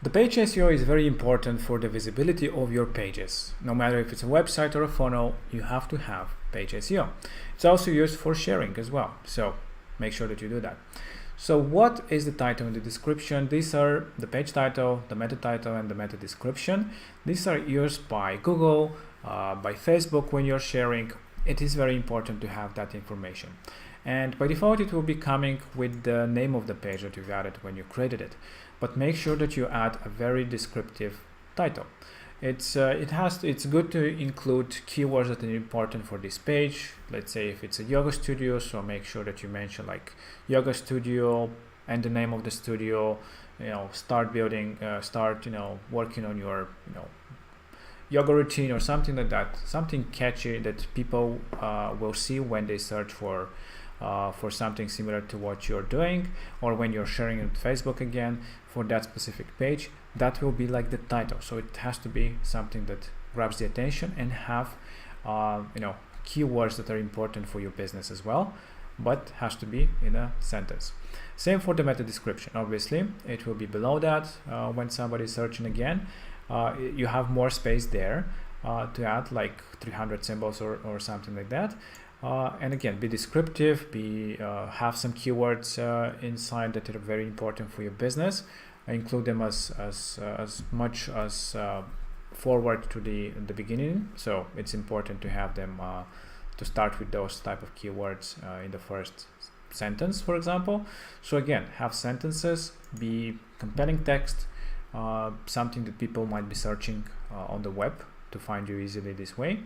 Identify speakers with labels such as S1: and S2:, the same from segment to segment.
S1: The page SEO is very important for the visibility of your pages. No matter if it's a website or a funnel, you have to have page SEO. It's also used for sharing as well, so make sure that you do that. So what is the title and the description? These are the page title, the meta title, and the meta description. These are used by Google, by Facebook when you're sharing. It is very important to have that information. And by default, it will be coming with the name of the page that you've added when you created it. But make sure that you add a very descriptive title. It's good to include keywords that are important for this page. Let's say if it's a yoga studio, so make sure that you mention like yoga studio and the name of the studio. Start building, working on your yoga routine or something like that. Something catchy that people will see when they search for something similar to what you're doing, or when you're sharing it with Facebook again for that specific page. That will be like the title. So it has to be something that grabs the attention and have keywords that are important for your business as well, but has to be in a sentence. Same for the meta description. Obviously it will be below that. When somebody is searching again, you have more space there to add like 300 symbols or something like that. And again, be descriptive, have some keywords inside that are very important for your business. Include them as much as forward to the beginning. So it's important to have them to start with those type of keywords in the first sentence, for example. So again, have sentences, be compelling text, something that people might be searching on the web to find you easily this way.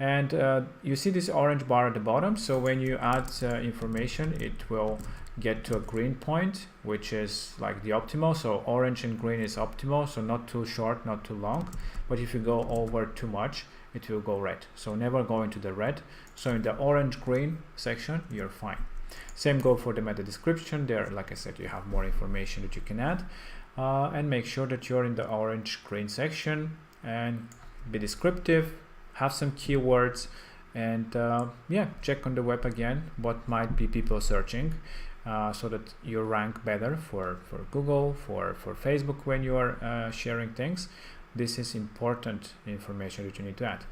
S1: And you see this orange bar at the bottom. So when you add information, it will get to a green point, which is like the optimal. So orange and green is optimal, so not too short, not too long. But if you go over too much, it will go red. So never go into the red. So in the orange green section, you're fine. Same go for the meta description. There, like I said, you have more information that you can add, and make sure that you're in the orange green section and be descriptive. Have some keywords, and check on the web again what might be people searching, so that you rank better for Google, for Facebook when you are sharing things. This is important information that you need to add.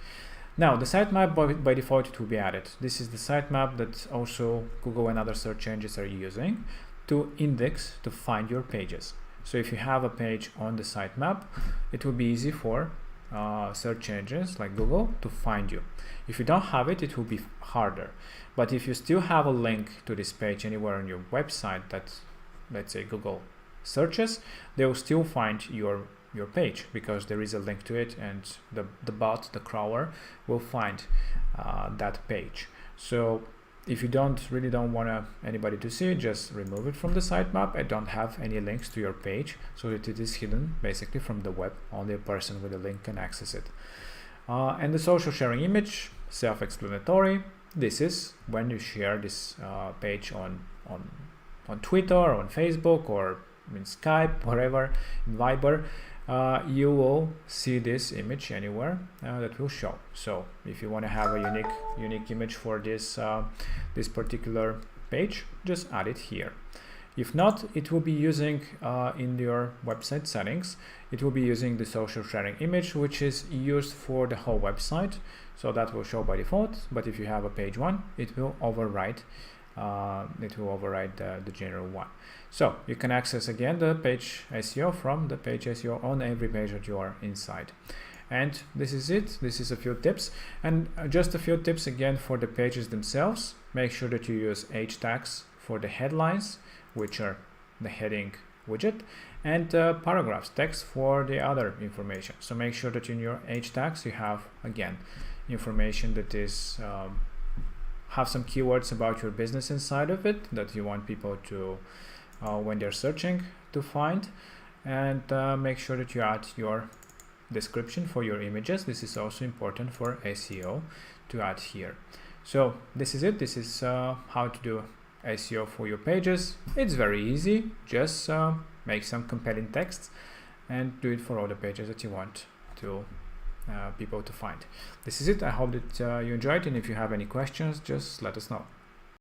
S1: Now the sitemap by default it will be added. This is the sitemap that also Google and other search engines are using to index, to find your pages. So if you have a page on the sitemap, it will be easy for search engines like Google to find you. If you don't have it, it will be harder. But if you still have a link to this page anywhere on your website that, let's say, Google searches, they will still find your page because there is a link to it, and the bot, the crawler, will find that page. So if you really don't want anybody to see it, just remove it from the sitemap and don't have any links to your page, so that it is hidden basically from the web. Only a person with a link can access it. And the social sharing image, self-explanatory. This is when you share this page on Twitter or on Facebook or in Skype, wherever, in Viber. You will see this image anywhere that will show. So if you want to have a unique image for this this particular page, just add it here. If not, it will be using in your website settings, it will be using the social sharing image, which is used for the whole website. So that will show by default. But if you have a page one, it will override the general one. So you can access again the page SEO from the page SEO on every page that you are inside. And this is it. This is a few tips, and just a few tips again for the pages themselves. Make sure that you use H tags for the headlines, which are the heading widget, and paragraphs, text for the other information. So make sure that in your H tags you have again information that is have some keywords about your business inside of it that you want people to when they're searching to find, and make sure that you add your description for your images. This is also important for SEO to add here. So this is it. This is how to do SEO for your pages. It's very easy. Just make some compelling text and do it for all the pages that you want to people to find. This is it. I hope that you enjoyed, and if you have any questions, just let us know.